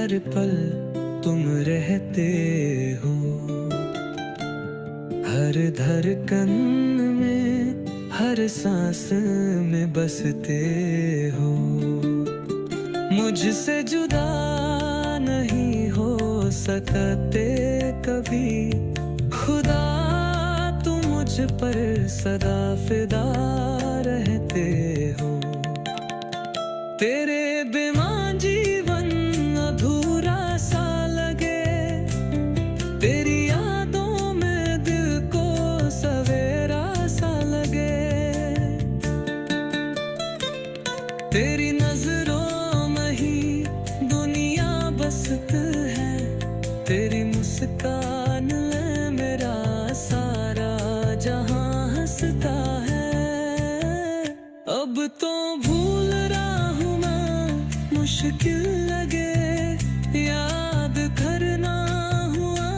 हर पल तुम रहते हो, हर धड़कन में हर सांस में बसते हो। मुझसे जुदा नहीं हो सकते कभी, खुदा तुम मुझ पर सदा फिदा रहते हो। तेरे बिना जीवन अधूरा सा लगे, तेरी यादों में दिल को सवेरा सा लगे। तेरी नजरों में ही दुनिया बसत है, तेरी मुस्कान में मेरा सारा जहां हंसता है। अब तो भूल रहा हूँ मैं, मुश्किल लगे याद करना हुआ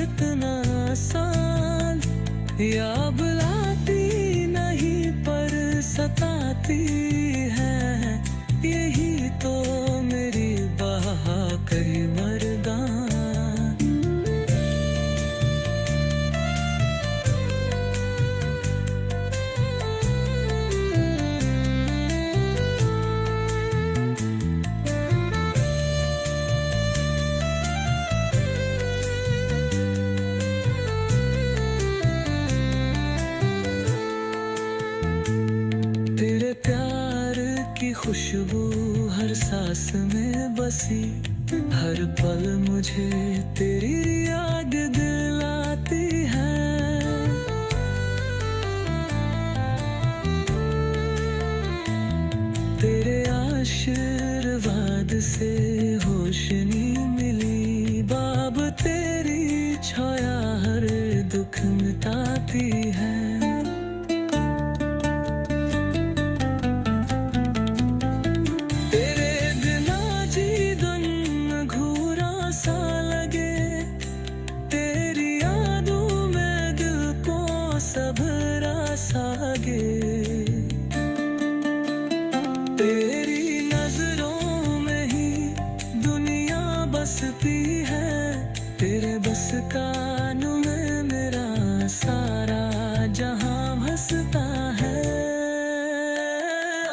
इतना आसान। याद लाती नहीं पर सताती है, यही तो मेरी बाकरी मर्दान। तेरे प्यार की खुशबू हर सांस में बसी, हर पल मुझे तेरी याद दिलाती है। तेरे आशीर्वाद से रोशनी मिली, बाब तेरी छाया हर दुख मिटाती है। तेरे बिना जीवन अधूरा सा लगे, तेरी यादों में दिल को सबरा सागे। तेरी नजरों में ही दुनिया बसती है, तेरे बस कान में मेरा सारा जहां हंसता है।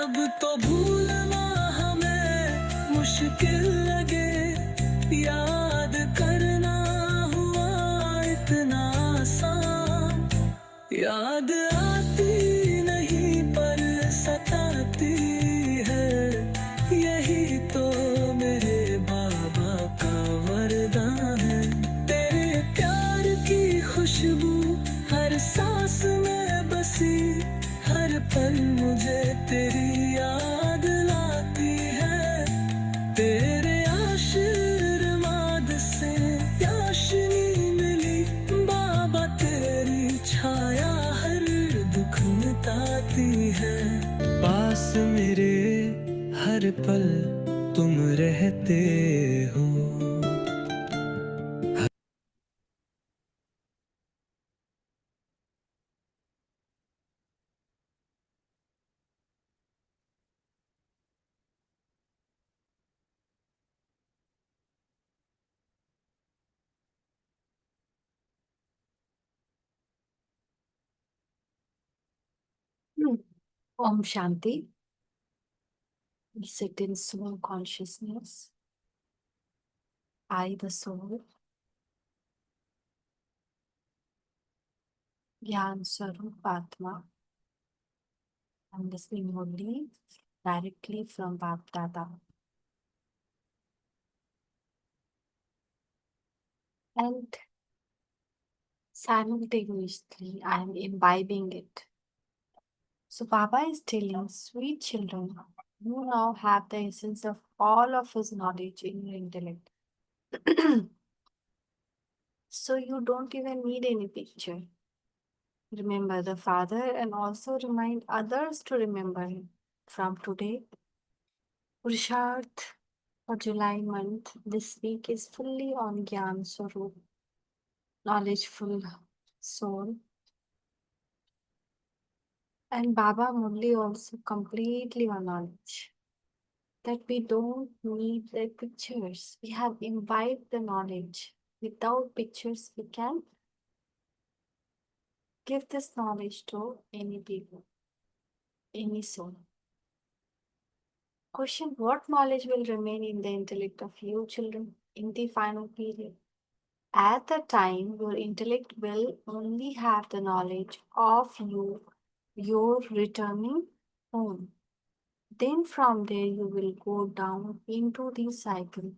अब तो भूलना हमें मुश्किल लगे, याद करना हुआ इतना आसान। याद आती नहीं पर सताती है, यही तो मेरे बाबा का वरदान है। तेरे प्यार की खुशबू हर सांस में बसी, हर पल मुझे तेरी याद लाती है। तेरे आशीर्वाद से रोशनी मिली, बाबा तेरी छाया हर दुख मिटाती है। पास मेरे हर पल तुम रहते हो। Hmm. Om Shanti. We sit in soul consciousness. I, the soul, Gyan Swarup Atma. I'm listening Murli directly from Bap Dada. And simultaneously, I am imbibing it. So, Baba is telling sweet children, you now have the essence of all of his knowledge in your intellect. So, you don't even need any picture. Remember the Father and also remind others to remember him. From today, Purusharth for July month, this week is fully on Gyan Swarup, knowledgeful soul. And Baba Murli also completely on knowledge. that we don't need the pictures. We have imbibed the knowledge. Without pictures, we can give this knowledge to any people, any soul. Question: what knowledge will remain in the intellect of you children in the final period? At the time, your intellect will only have the knowledge of you, your returning home. Then from there, you will go down into the cycle.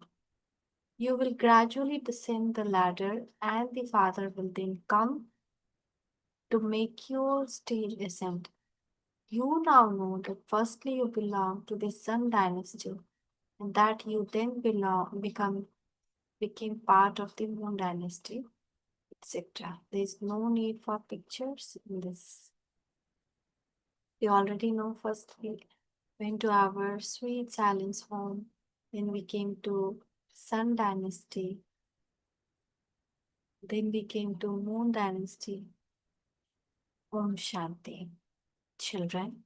You will gradually descend the ladder, and the Father will then come to make your stage ascent. You now know that firstly you belong to the Sun dynasty, and that you then became part of the Moon dynasty, etc. There is no need for pictures in this. We already know first we went to our sweet silence home, then we came to Sun dynasty, then we came to Moon dynasty. Om Shanti. Children,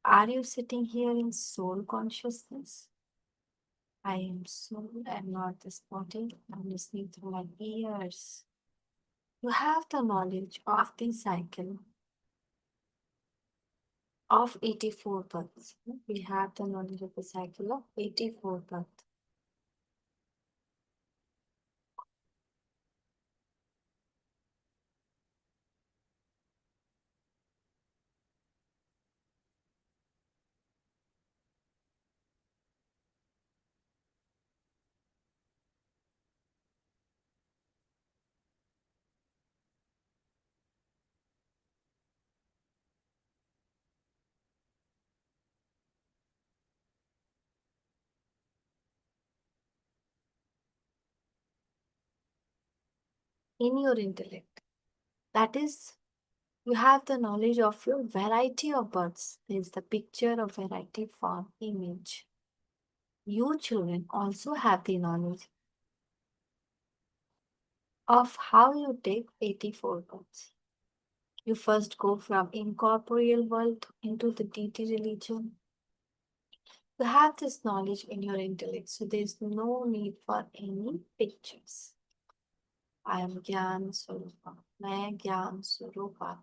are you sitting here in soul consciousness? I am soul and not this body. I'm listening through my ears. You have the knowledge of the cycle of 84 births. We have the knowledge of the cycle of 84 births. In your intellect. That is, you have the knowledge of your variety of births. There is the picture of variety form image. You children also have the knowledge of how you take 84 births. You first go from incorporeal world into the deity religion. You have this knowledge in your intellect, so there is no need for any pictures. I am Gyan Swarupa. मैं ज्ञान स्वरूपा.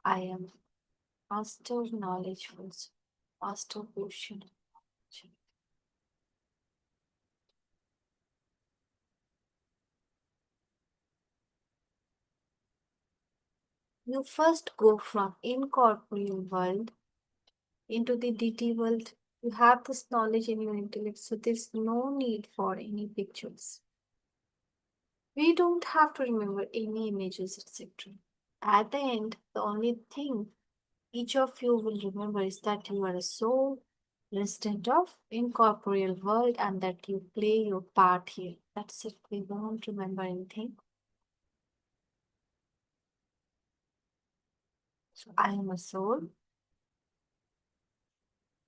I am master knowledgeful, master portion. You first go from incorporeal world into the deity world. You have this knowledge in your intellect, so there's no need for any pictures. We don't have to remember any images, etc. At the end, the only thing each of you will remember is that you are a soul resident of incorporeal world and that you play your part here. That's it. We won't remember anything. So I am a soul.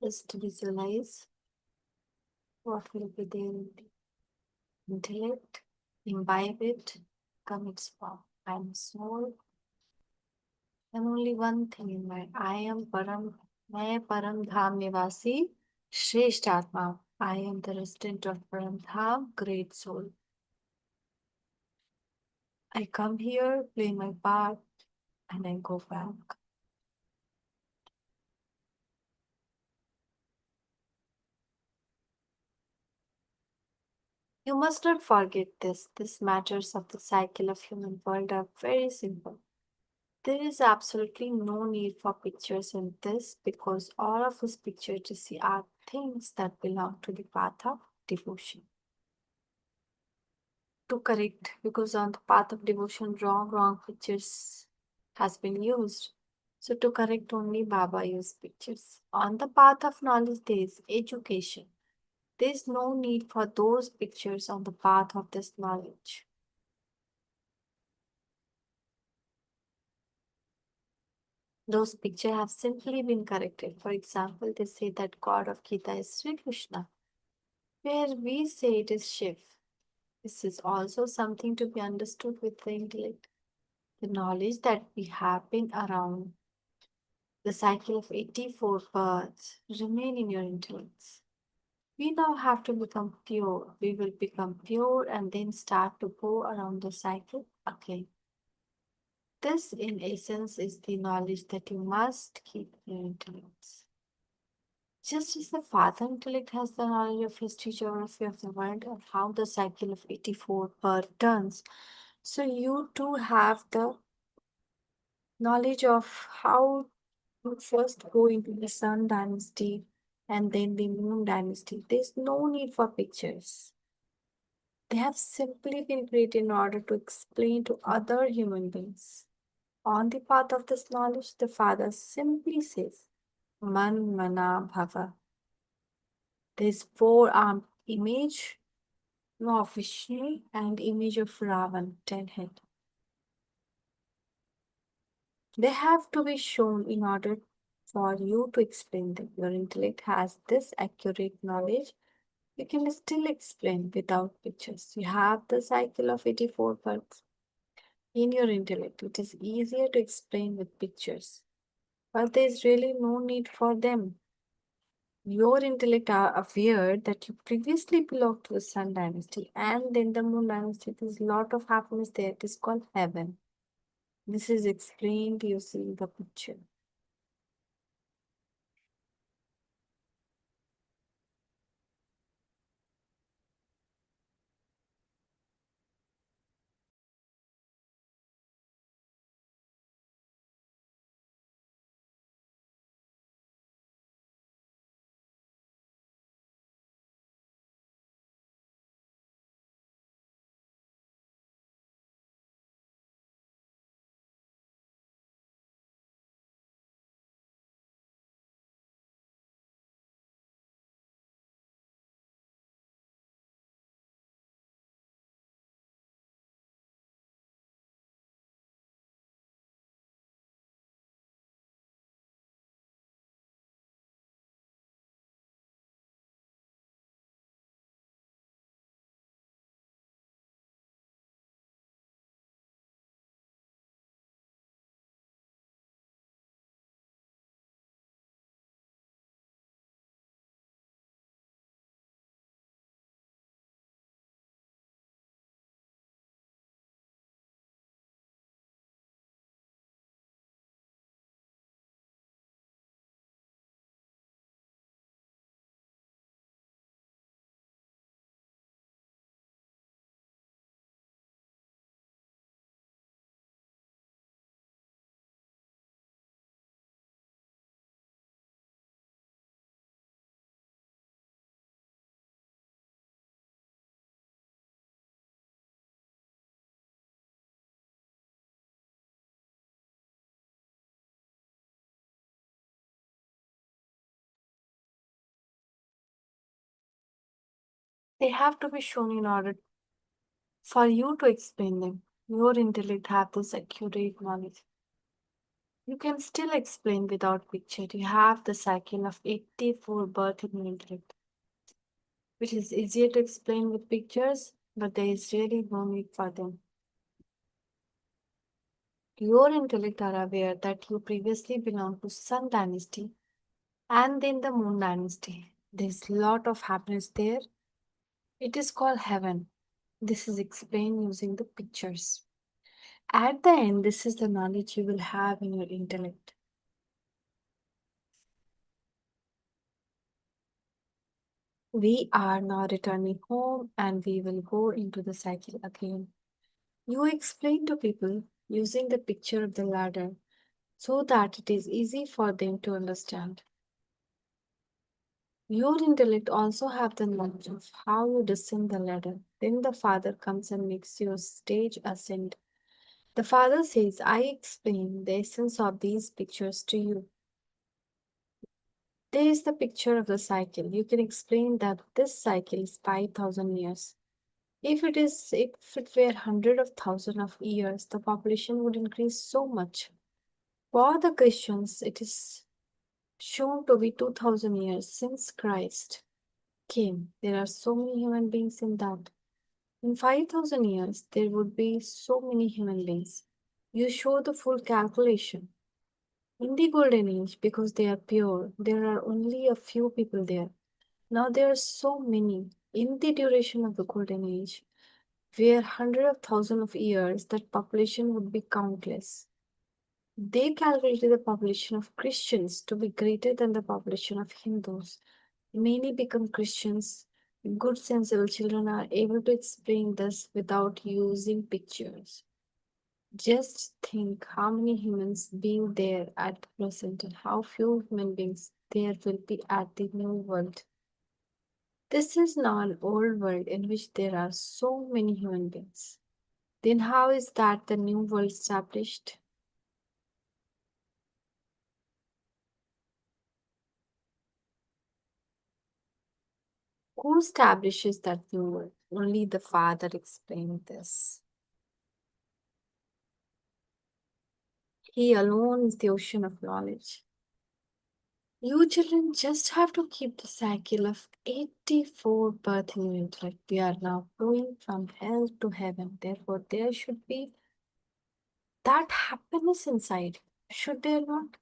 Just visualize what will be there in the intellect, imbibe it, come its form. I am a soul. And only one thing in mind. I am Param, मैं परम धाम निवासी श्रेष्ठ आत्मा. I am the resident of Param Dham, great soul. I come here, play my part, and I go back. You must not forget this. These matters of the cycle of human world are very simple. There is absolutely no need for pictures in this because all of these pictures you see are things that belong to the path of devotion. To correct, because on the path of devotion, wrong pictures has been used. So to correct, only Baba used pictures. On the path of knowledge, there is education. There is no need for those pictures on the path of this knowledge. Those pictures have simply been corrected. For example, they say that God of Gita is Sri Krishna, where we say it is Shiv. This is also something to be understood with the intellect. The knowledge that we have been around the cycle of 84 births remain in your intellect. We now have to become pure. We will become pure and then start to go around the cycle again. This, in essence, is the knowledge that you must keep in your intellects. Just as the father intellect has the knowledge of history, geography of the world, and how the cycle of 84 per turns, so you too have the knowledge of how to first go into the Sun dynasty and then the Moon dynasty. There's no need for pictures. They have simply been created in order to explain to other human beings. On the path of this knowledge, the Father simply says, Man Mana Bhava. This four-armed image of Vishnu and image of Ravan, 10 head. They have to be shown in order for you to explain them. Your intellect has this accurate knowledge. You can still explain without pictures. You have the cycle of 84 births in your intellect. It is easier to explain with pictures, but there is really no need for them. Your intellect are aware that you previously belonged to the Sun dynasty and then the Moon dynasty. There's a lot of happiness there. It is called heaven. This is explained using the picture. They have to be shown in order for you to explain them. Your intellect have this accurate knowledge. You can still explain without picture. You have the cycle of 84 birth in your intellect, which is easier to explain with pictures, but there is really no need for them. Your intellect are aware that you previously belonged to Sun dynasty and then the Moon dynasty. There's lot of happiness there. It is called heaven. This is explained using the pictures. At the end, this is the knowledge you will have in your intellect. We are now returning home and we will go into the cycle again. You explain to people using the picture of the ladder so that it is easy for them to understand. Your intellect also have the knowledge of how you descend the ladder. Then the father comes and makes your stage ascend. The father says, I explain the essence of these pictures to you. There is the picture of the cycle. You can explain that this cycle is 5,000 years. If it were hundred of thousands of years, the population would increase so much. For the Christians, it is shown to be 2,000 years since Christ came. There are so many human beings in that. In 5,000 years, there would be so many human beings. You show the full calculation. In the golden age, because they are pure, there are only a few people there. Now there are so many. In the duration of the golden age, where hundreds of thousands of years, that population would be countless. They calculated the population of Christians to be greater than the population of Hindus. Many become Christians. Good, sensible children are able to explain this without using pictures. Just think how many humans being there at present and how few human beings there will be at the new world. This is now an old world in which there are so many human beings. Then how is that the new world established? Who establishes that new world? Only the Father explained this. He alone is the ocean of knowledge. You children just have to keep the cycle of 84 birthing unit. Like we are now going from hell to heaven. Therefore, there should be that happiness inside. Should there not?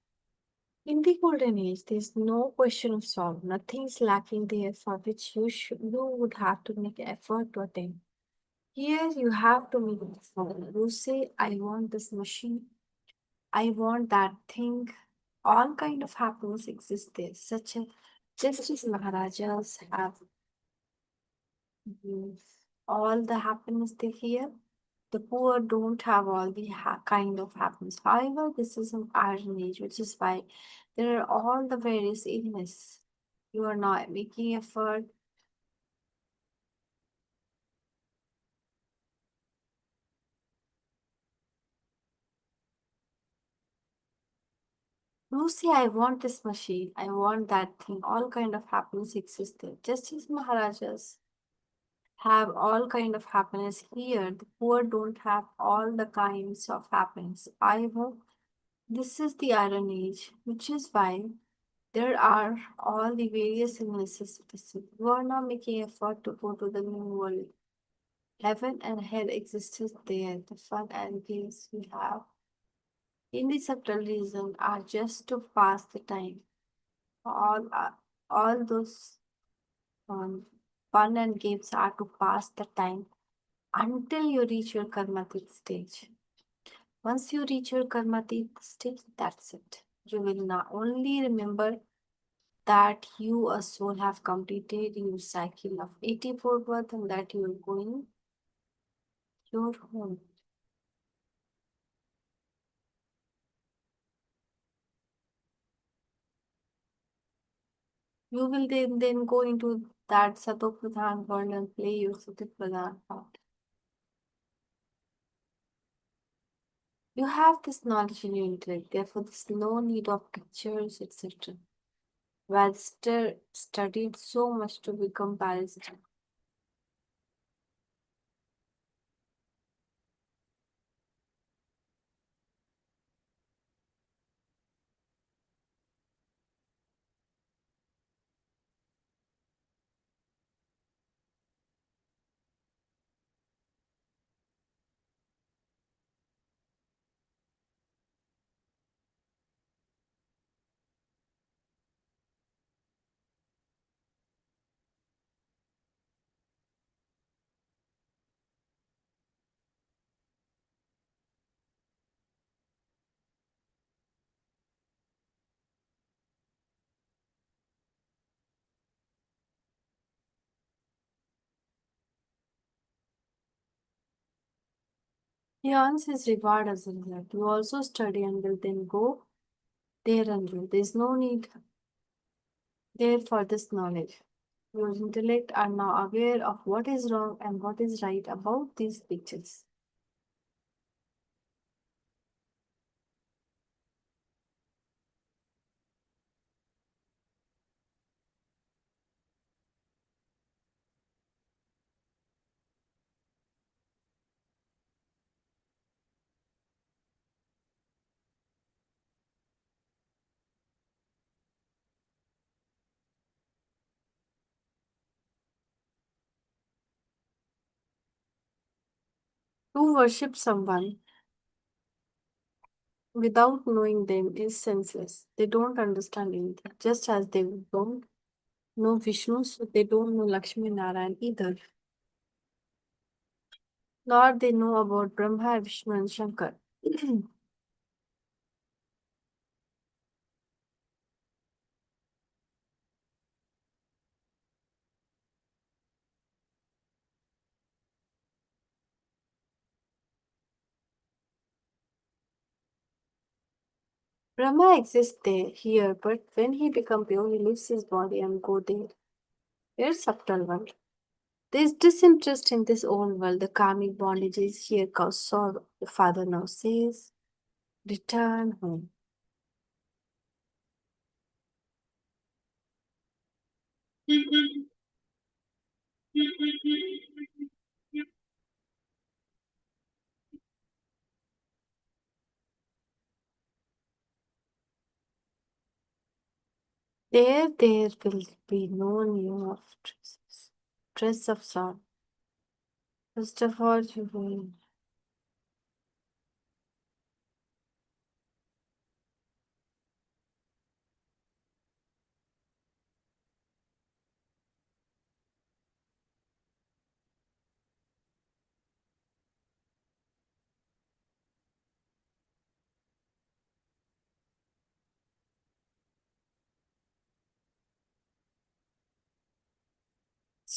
In the golden age, there is no question of solve. Nothing is lacking there for which you would have to make effort to attain. Here you have to make effort. You say, I want this machine. I want that thing. All kind of happiness exists there. Such a just as Maharajas have mm, all the happiness they hear, the poor don't have all the kind of happiness. However, this is an iron age, which is why there are all the various illness. You are not making effort. You say, I want this machine. I want that thing. All kind of happiness exists there. Just as Maharajas have all kind of happiness here, the poor don't have all the kinds of happiness. However, this is the iron age, which is why there are all the various illnesses. You are not making effort to go to the new world. Heaven and hell exists there. The fun and games we have in the subtle reason are just to pass the time. All those um, fun and games are to pass the time until you reach your karmatic stage. Once you reach your karmatic stage, that's it. You will not only remember that you, a soul, have completed your cycle of 84 birth and that you are going your home. You will then go into that Satopradhan world and play your Satopradhan part. You have this knowledge in your intellect, therefore, there's no need of pictures, etc. Well, studied so much to become barrister. 'He earns his reward as a result. You also study and will then go there and do. There is no need there for this knowledge. Your intellect are now aware of what is wrong and what is right about these pictures. To worship someone without knowing them is senseless. They don't understand anything, just as they don't no Vishnu, so they don't know Lakshmi Narayan either. Nor they know about Brahma, Vishnu, and Shankar. Brahma exists there, here, but when he becomes pure, he leaves his body and go there. Very subtle world. There is disinterest in this old world. The karmic bondages here cause sorrow. The father now says, return home. There will be no new of dresses. Dress of sorrow. First of all, you will.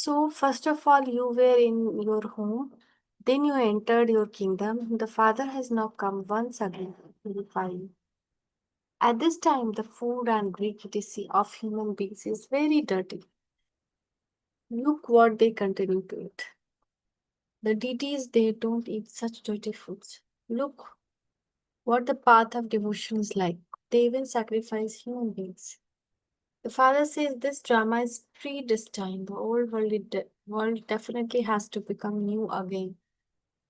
So, first of all, you were in your home, then you entered your kingdom. The Father has now come once again to purify you. At this time, the food and drink of human beings is very dirty. Look what they continue to eat. The deities, they don't eat such dirty foods. Look what the path of devotion is like. They even sacrifice human beings. The father says this drama is predestined. The old world definitely has to become new again.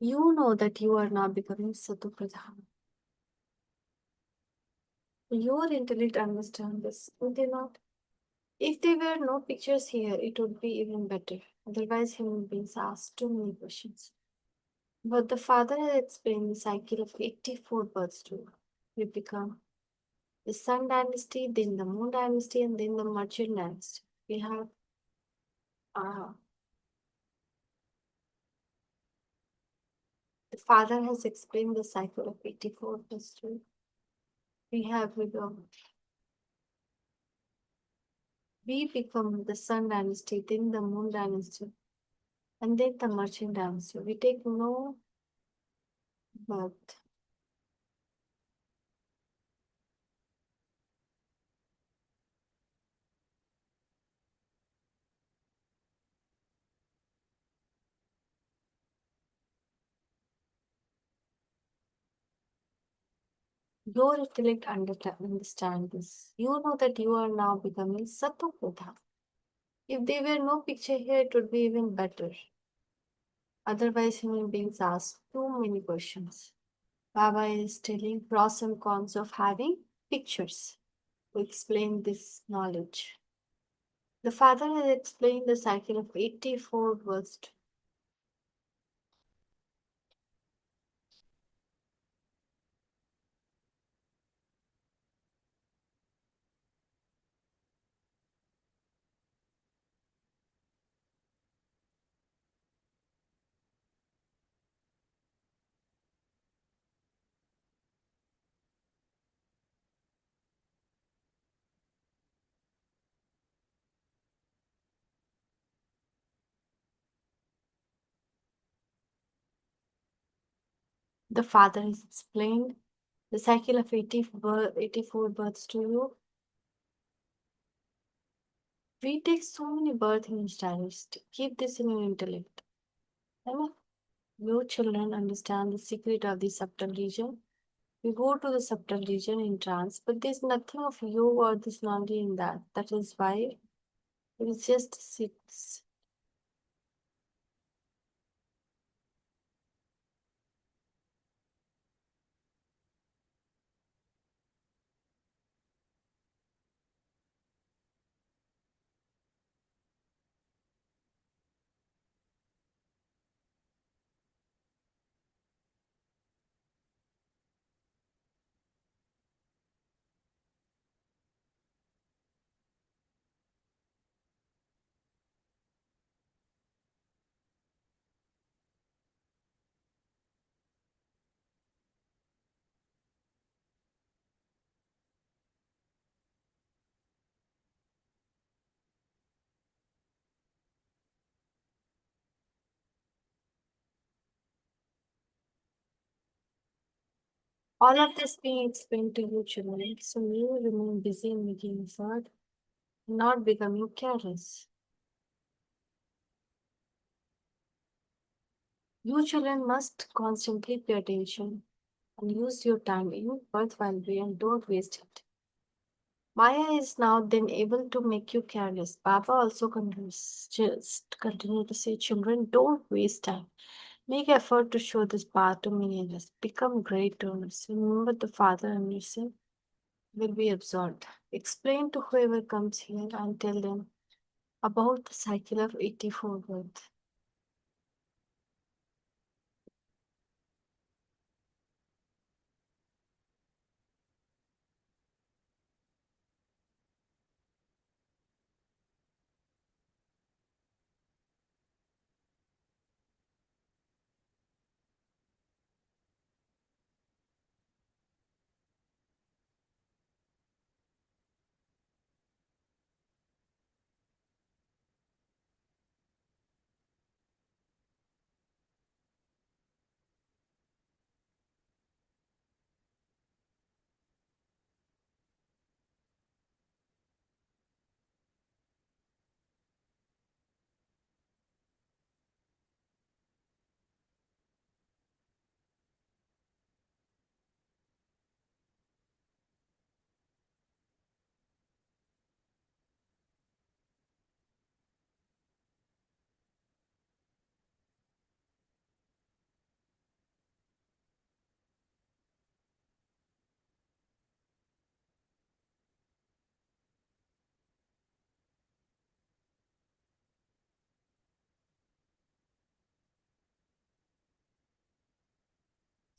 You know that you are now becoming Satu Pradhan. Your intellect understands this, do they not? If there were no pictures here, it would be even better. Otherwise, human beings ask too many questions. But the father has explained the cycle of 84 births to you. You become the Sun dynasty, then the Moon dynasty, and then the Merchant dynasty. We have uh, the father has explained the cycle of 84 births to you. We become the Sun dynasty, then the Moon dynasty, and then the Merchant dynasty. We take no birth. Your intellect understand this. You know that you are now becoming Satapudha. If there were no picture here, it would be even better. Otherwise, human beings ask too many questions. Baba is telling pros and cons of having pictures to explain this knowledge. The father has explained the cycle of 84 verse. The father has explained the cycle of 84 births to you. We take so many births in each dynasty. Keep this in your intellect. And your children understand the secret of the subtle region. We go to the subtle region in trance, but there's nothing of you or this knowledge in that. That is why it just sits. All of this being explained to you, children, so you remain busy in making effort, not becoming careless. You children must constantly pay attention and use your time in worthwhile way and don't waste it. Maya is now then able to make you careless. Baba also continues, just continue to say, children, don't waste time. Make effort to show this path to many others. Become great donors. Remember the Father and yourself will be absorbed. Explain to whoever comes here and tell them about the cycle of 84 birth.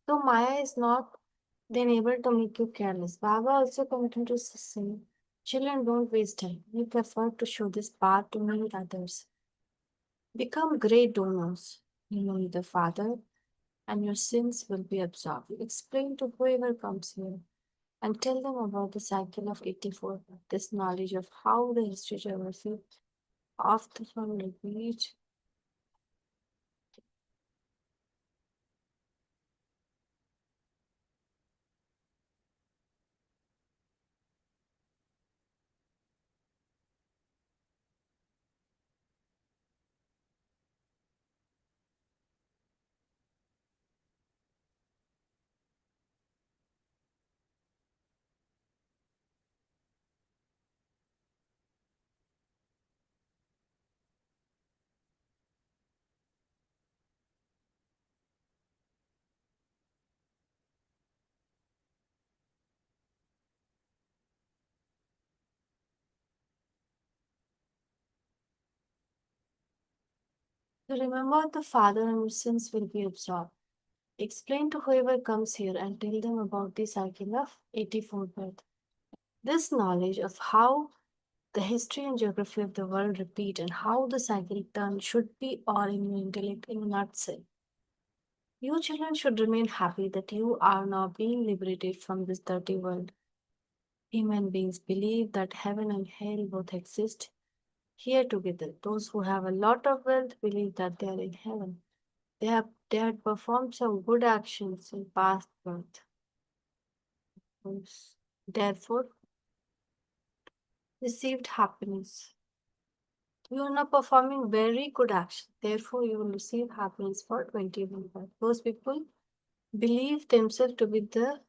So Maya is not then able to make you careless. Baba also continued to say, children, don't waste time. Make effort to show this path to many others. Become great donors. You know the Father, and your sins will be absolved. Explain to whoever comes here and tell them about the cycle of 84. This knowledge of how the history geography of the sun repeat. So remember the Father and your sins will be absorbed. Explain to whoever comes here and tell them about the cycle of 84 birth. This knowledge of how the history and geography of the world repeat and how the cycle turns should be all in your intellect in a nutshell. You children should remain happy that you are now being liberated from this dirty world. Human beings believe that heaven and hell both exist here together. Those who have a lot of wealth believe that they are in heaven. They had performed some good actions in past birth. Therefore, received happiness. You are now performing very good action. Therefore, you will receive happiness for 21 birth. Those people believe themselves to be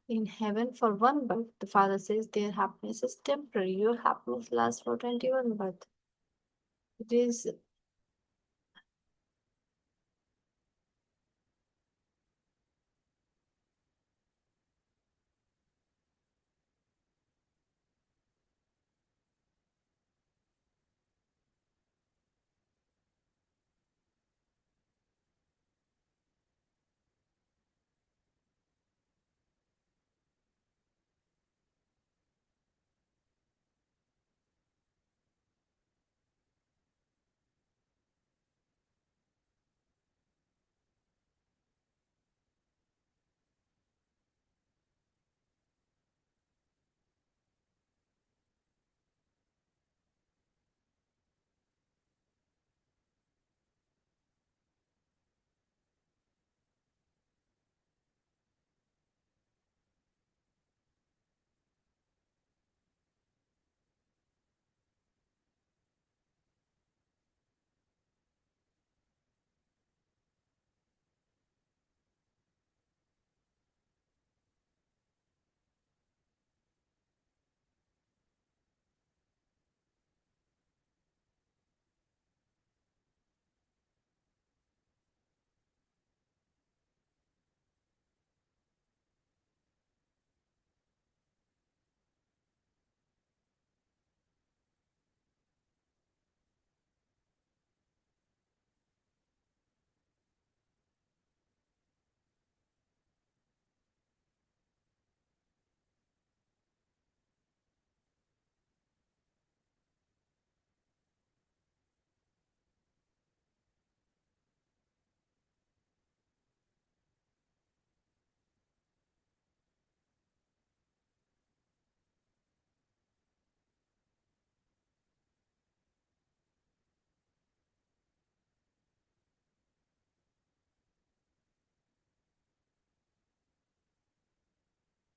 in heaven for one birth. The Father says their happiness is temporary. Your happiness lasts for 21 birth. It is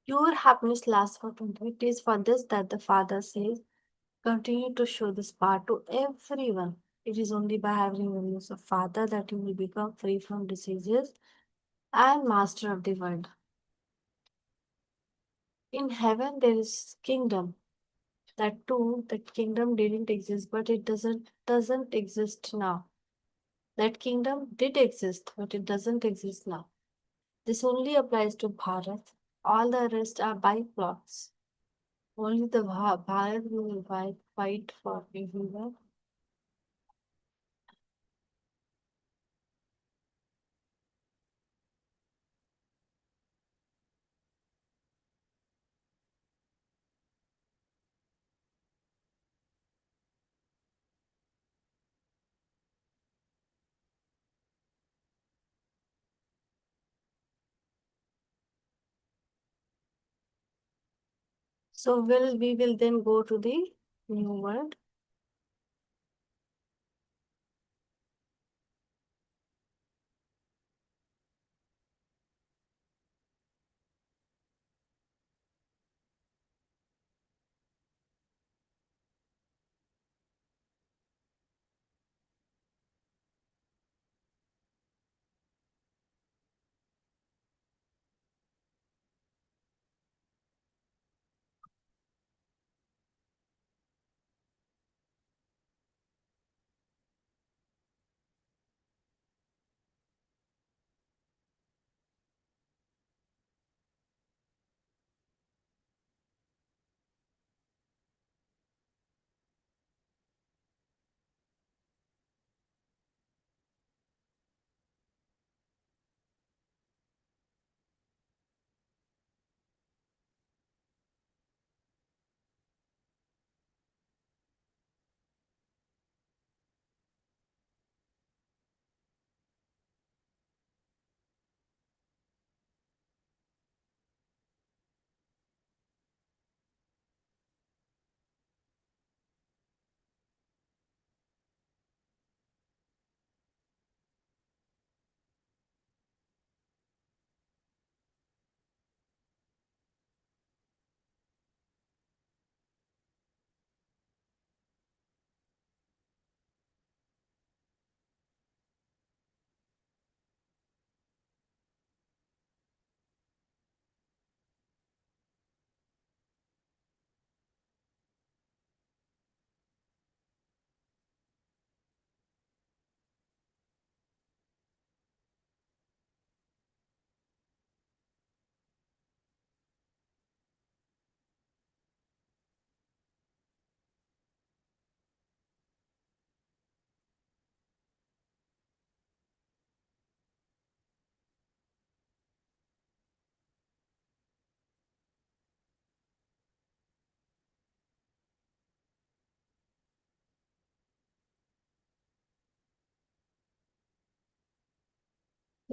Your happiness lasts for 20. It is for this that the Father says, continue to show this part to everyone. It is only by having the news of Father that you will become free from diseases and master of the world. In heaven there is kingdom. That too, that kingdom didn't exist, but it doesn't exist now. That kingdom did exist, but it doesn't exist now. This only applies to Bharat. All the rest are byplots. Only the Bharat will fight for everyone. So we will then go to the new world.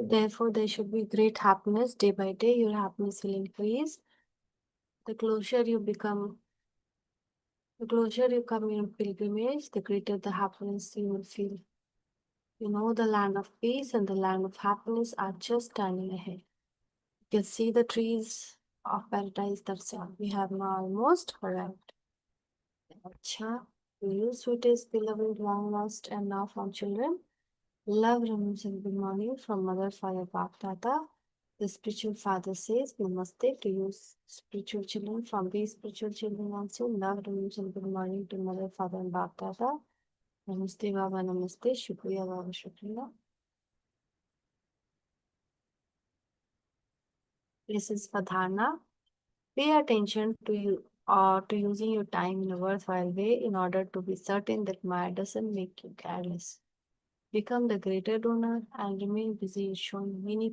Therefore, there should be great happiness day by day. Your happiness will increase. The closer you become, the closer you come in pilgrimage, the greater the happiness you will feel. You know, the land of peace and the land of happiness are just standing ahead. You can see the trees of paradise. That's all. We have now almost arrived. Acha, you sweetest beloved, long lost, and now found children. Love removes and good morning from Mother Father Baptata. The spiritual father says Namaste to you, spiritual children. From these spiritual children also, love removes and good morning to Mother Father and Baptata. Namaste Baba, Namaste, Shukriya Baba, Shukriya. This is for dharna. Pay attention to you or to using your time in a worthwhile way in order to be certain that Maya doesn't make you careless. Become the greater donor and remain busy showing many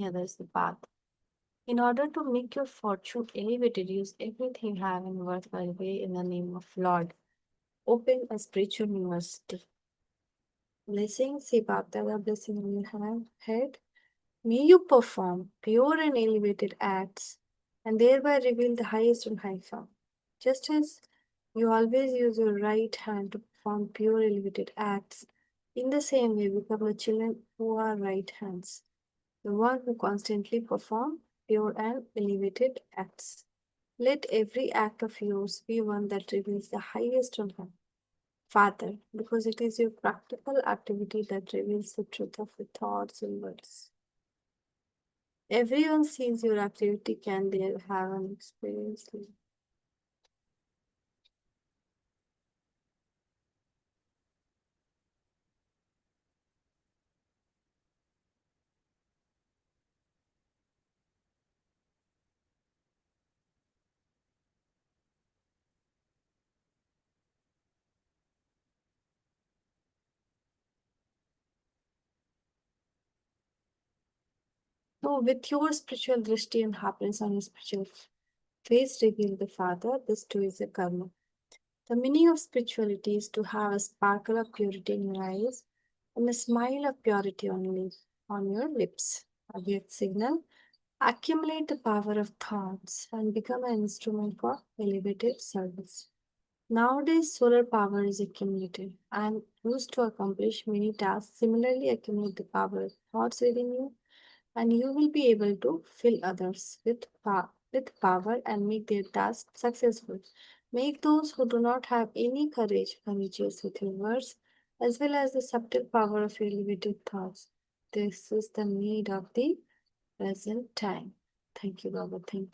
others the path. In order to make your fortune elevated, use everything you have in a worthwhile way in the name of Lord. Open a spiritual university. Blessing, say Baptala blessing on your head. May you perform pure and elevated acts and thereby reveal the highest on high form. Just as you always use your right hand to perform pure elevated acts, in the same way become the children who are right hands, the one who constantly perform pure and elevated acts. Let every act of yours be one that reveals the highest on high. Father, because it is your practical activity that reveals the truth of your thoughts and words. Everyone sees your activity can they have an experience. So, with your spiritual drishti and happiness on your spiritual face, reveal the Father, this too is a karma. The meaning of spirituality is to have a sparkle of purity in your eyes and a smile of purity on your lips. A great signal. Accumulate the power of thoughts and become an instrument for elevated service. Nowadays, solar power is accumulated and used to accomplish many tasks. Similarly, accumulate the power of thoughts within you, and you will be able to fill others with power and make their task successful. Make those who do not have any courage courageous with your words, as well as the subtle power of your elevated thoughts. This is the need of the present time. Thank you, Baba. Thank you.